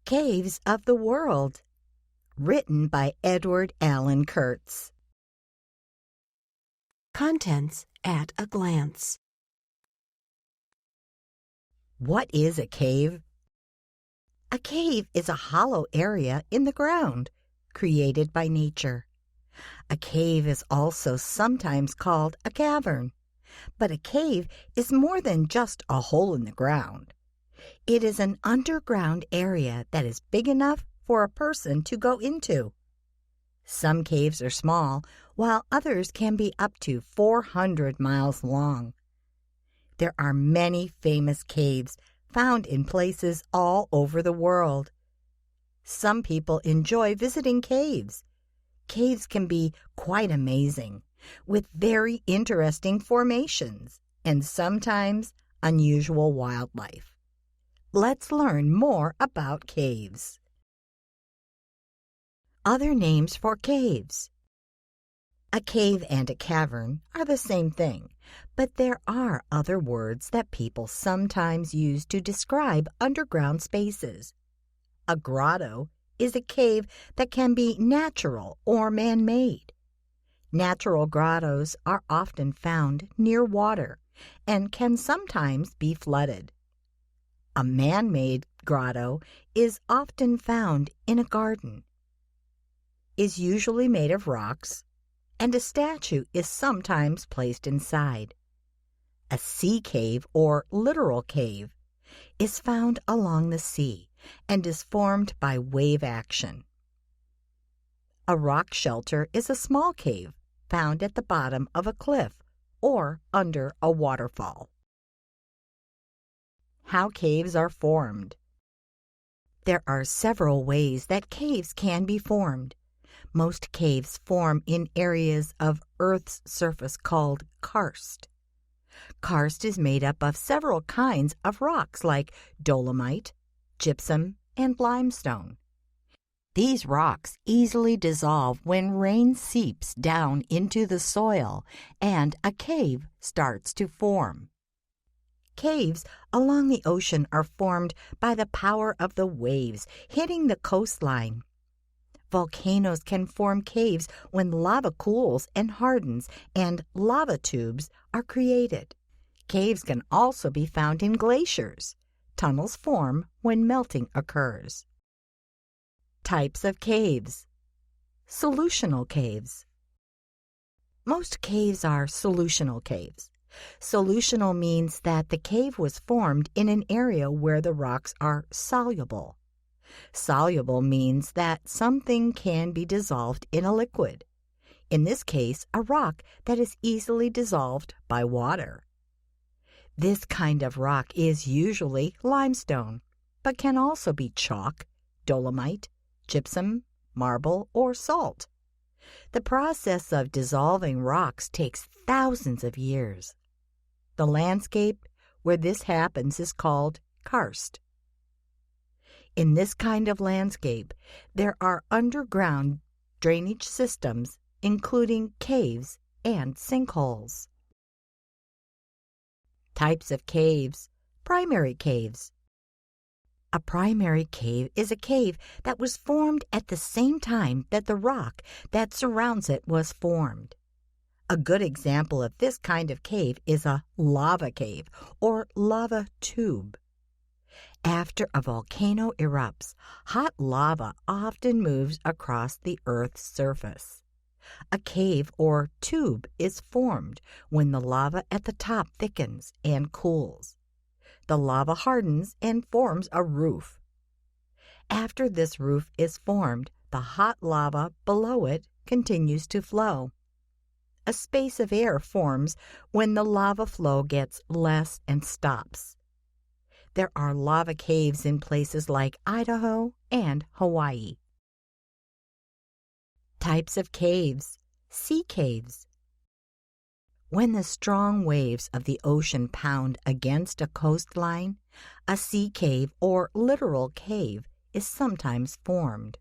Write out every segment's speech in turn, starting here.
Caves of the World, written by Edward Allen Kurtz. Contents at a glance. What is a cave? A cave is a hollow area in the ground, created by nature. A cave is also sometimes called a cavern, but a cave is more than just a hole in the ground. It is an underground area that is big enough for a person to go into. Some caves are small, while others can be up to 400 miles long. There are many famous caves found in places all over the world. Some people enjoy visiting caves. Caves can be quite amazing, with very interesting formations and sometimes unusual wildlife. Let's learn more about caves. Other names for caves. A cave and a cavern are the same thing, but there are other words that people sometimes use to describe underground spaces. A grotto is a cave that can be natural or man-made. Natural grottos are often found near water and can sometimes be flooded. A man-made grotto is often found in a garden, is usually made of rocks, and a statue is sometimes placed inside. A sea cave or literal cave is found along the sea and is formed by wave action. A rock shelter is a small cave found at the bottom of a cliff or under a waterfall. How caves are formed. There are several ways that caves can be formed. Most caves form in areas of Earth's surface called karst. Karst is made up of several kinds of rocks like dolomite, gypsum, and limestone. These rocks easily dissolve when rain seeps down into the soil and a cave starts to form. Caves along the ocean are formed by the power of the waves hitting the coastline. Volcanoes can form caves when lava cools and hardens and lava tubes are created. Caves can also be found in glaciers. Tunnels form when melting occurs. Types of caves. Solutional caves. Most caves are solutional caves. Solutional means that the cave was formed in an area where the rocks are soluble. Soluble means that something can be dissolved in a liquid. In this case, a rock that is easily dissolved by water. This kind of rock is usually limestone, but can also be chalk, dolomite, gypsum, marble, or salt. The process of dissolving rocks takes thousands of years. The landscape where this happens is called karst. In this kind of landscape, there are underground drainage systems, including caves and sinkholes. Types of caves. Primary caves. A primary cave is a cave that was formed at the same time that the rock that surrounds it was formed. A good example of this kind of cave is a lava cave or lava tube. After a volcano erupts, hot lava often moves across the Earth's surface. A cave or tube is formed when the lava at the top thickens and cools. The lava hardens and forms a roof. After this roof is formed, the hot lava below it continues to flow. A space of air forms when the lava flow gets less and stops. There are lava caves in places like Idaho and Hawaii. Types of caves. Sea caves. When the strong waves of the ocean pound against a coastline, a sea cave or literal cave is sometimes formed.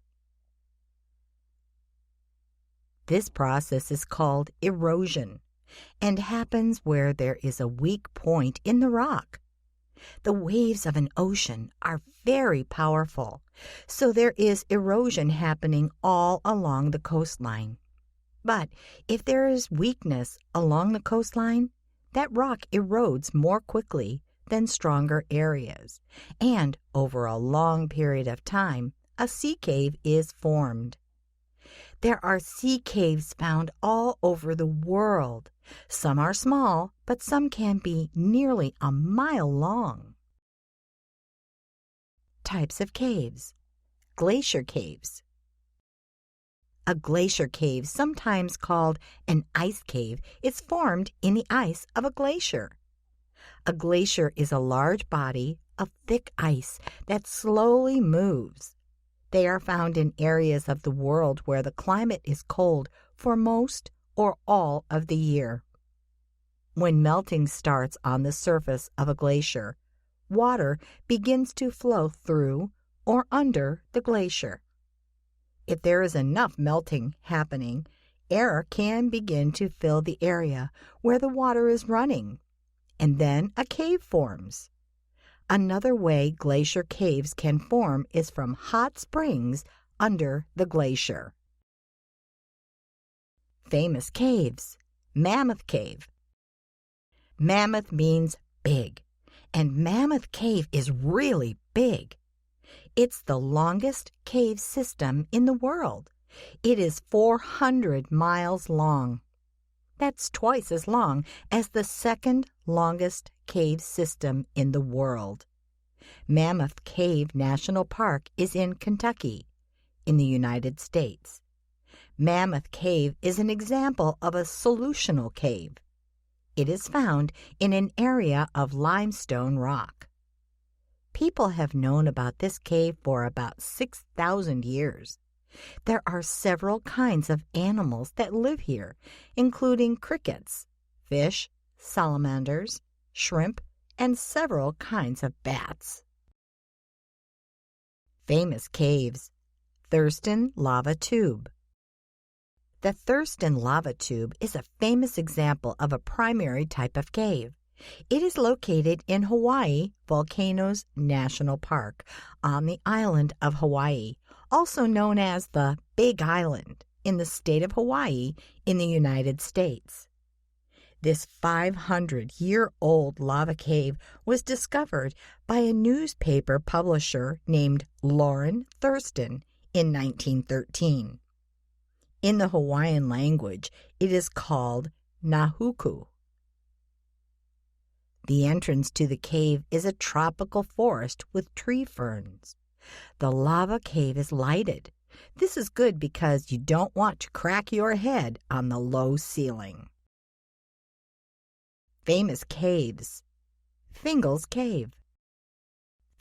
This process is called erosion and happens where there is a weak point in the rock. The waves of an ocean are very powerful, so there is erosion happening all along the coastline. But if there is weakness along the coastline, that rock erodes more quickly than stronger areas, and over a long period of time, a sea cave is formed. There are sea caves found all over the world. Some are small, but some can be nearly a mile long. Types of caves. Glacier caves. A glacier cave, sometimes called an ice cave, is formed in the ice of a glacier. A glacier is a large body of thick ice that slowly moves. They are found in areas of the world where the climate is cold for most or all of the year. When melting starts on the surface of a glacier, water begins to flow through or under the glacier. If there is enough melting happening, air can begin to fill the area where the water is running, and then a cave forms. Another way glacier caves can form is from hot springs under the glacier. Famous caves. Mammoth Cave. Mammoth means big, and Mammoth Cave is really big. It's the longest cave system in the world. It is 400 miles long. That's twice as long as the second longest cave system in the world. Mammoth Cave National Park is in Kentucky, in the United States. Mammoth Cave is an example of a solutional cave. It is found in an area of limestone rock. People have known about this cave for about 6,000 years. There are several kinds of animals that live here, including crickets, fish, salamanders, shrimp, and several kinds of bats. Famous caves. Thurston Lava Tube. The Thurston Lava Tube is a famous example of a primary type of cave. It is located in Hawaii Volcanoes National Park on the island of Hawaii, also known as the Big Island, in the state of Hawaii in the United States. This 500-year-old lava cave was discovered by a newspaper publisher named Lauren Thurston in 1913. In the Hawaiian language, it is called Nahuku. The entrance to the cave is a tropical forest with tree ferns. The lava cave is lighted. This is good because you don't want to crack your head on the low ceiling. Famous caves. Finngal's Cave.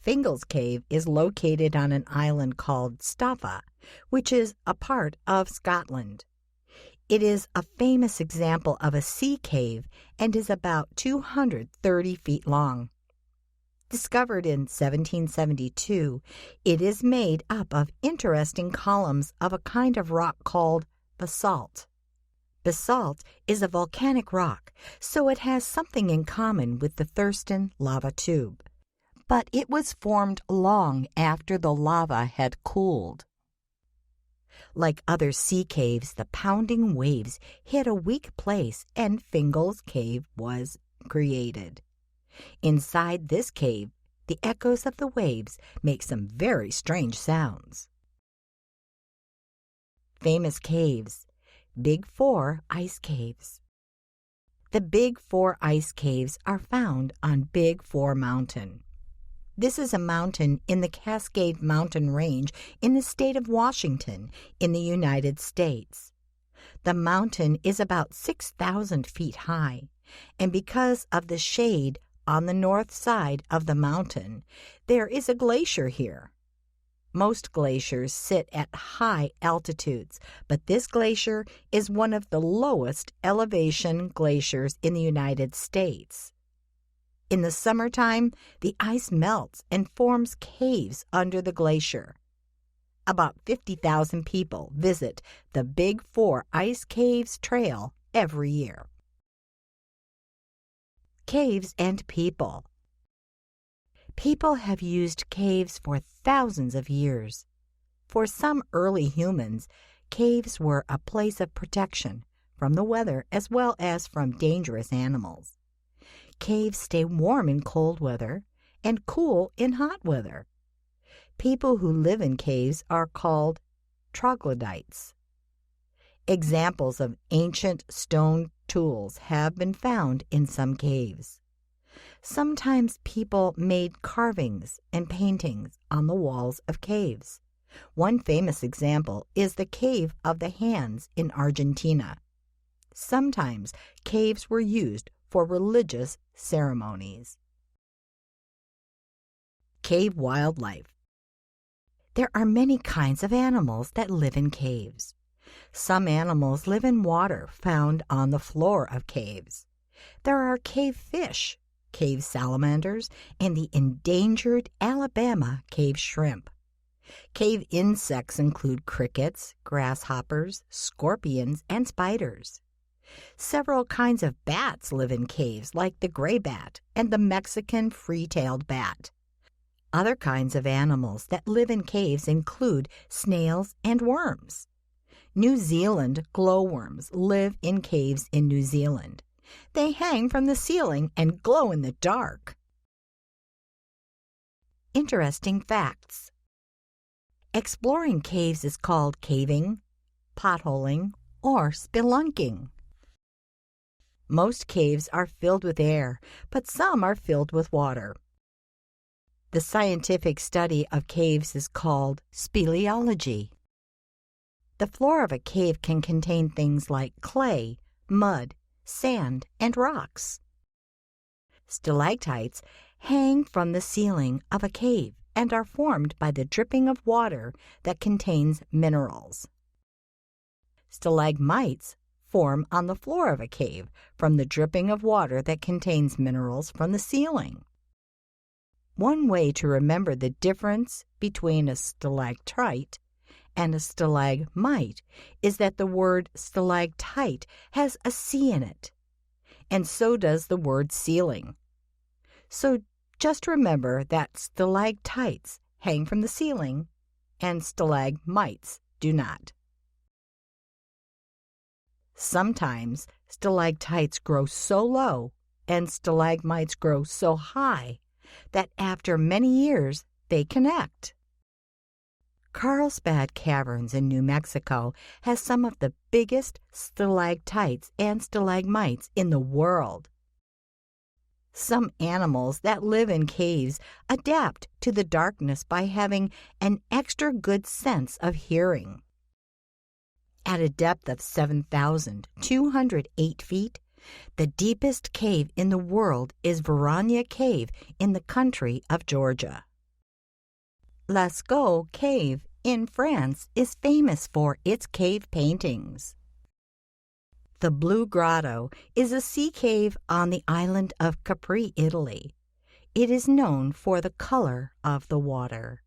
Finngal's Cave is located on an island called Staffa, which is a part of Scotland. It is a famous example of a sea cave and is about 230 feet long. Discovered in 1772, it is made up of interesting columns of a kind of rock called basalt. Basalt is a volcanic rock, so it has something in common with the Thurston Lava Tube. But it was formed long after the lava had cooled. Like other sea caves, the pounding waves hit a weak place and Finngal's Cave was created. Inside this cave, the echoes of the waves make some very strange sounds. Famous caves. Big Four Ice Caves. The Big Four ice caves are found on Big Four Mountain. This is a mountain in the Cascade Mountain Range in the state of Washington in the United States. The mountain is about 6,000 feet high, and because of the shade on the north side of the mountain, there is a glacier here. Most glaciers sit at high altitudes, but this glacier is one of the lowest elevation glaciers in the United States. In the summertime, the ice melts and forms caves under the glacier. About 50,000 people visit the Big Four Ice Caves Trail every year. Caves and people. People have used caves for thousands of years. For some early humans, caves were a place of protection from the weather as well as from dangerous animals. Caves stay warm in cold weather and cool in hot weather. People who live in caves are called troglodytes. Examples of ancient stone tools have been found in some caves. Sometimes people made carvings and paintings on the walls of caves. One famous example is the Cave of the Hands in Argentina. Sometimes caves were used for religious ceremonies. Cave wildlife. There are many kinds of animals that live in caves. Some animals live in water found on the floor of caves. There are cave fish, cave salamanders, and the endangered Alabama cave shrimp. Cave insects include crickets, grasshoppers, scorpions, and spiders. Several kinds of bats live in caves, like the gray bat and the Mexican free-tailed bat. Other kinds of animals that live in caves include snails and worms. New Zealand glowworms live in caves in New Zealand. They hang from the ceiling and glow in the dark. Interesting facts. Exploring caves is called caving, potholing, or spelunking. Most caves are filled with air, but some are filled with water. The scientific study of caves is called speleology. The floor of a cave can contain things like clay, mud, sand, and rocks. Stalactites hang from the ceiling of a cave and are formed by the dripping of water that contains minerals. Stalagmites form on the floor of a cave from the dripping of water that contains minerals from the ceiling. One way to remember the difference between a stalactite and a stalagmite is that the word stalactite has a C in it, and so does the word ceiling. So just remember that stalactites hang from the ceiling and stalagmites do not. Sometimes stalactites grow so low and stalagmites grow so high that after many years they connect. Carlsbad Caverns in New Mexico has some of the biggest stalactites and stalagmites in the world. Some animals that live in caves adapt to the darkness by having an extra good sense of hearing. At a depth of 7,208 feet, the deepest cave in the world is Varania Cave in the country of Georgia. Lascaux Cave in France is famous for its cave paintings. The Blue Grotto is a sea cave on the island of Capri, Italy. It is known for the color of the water.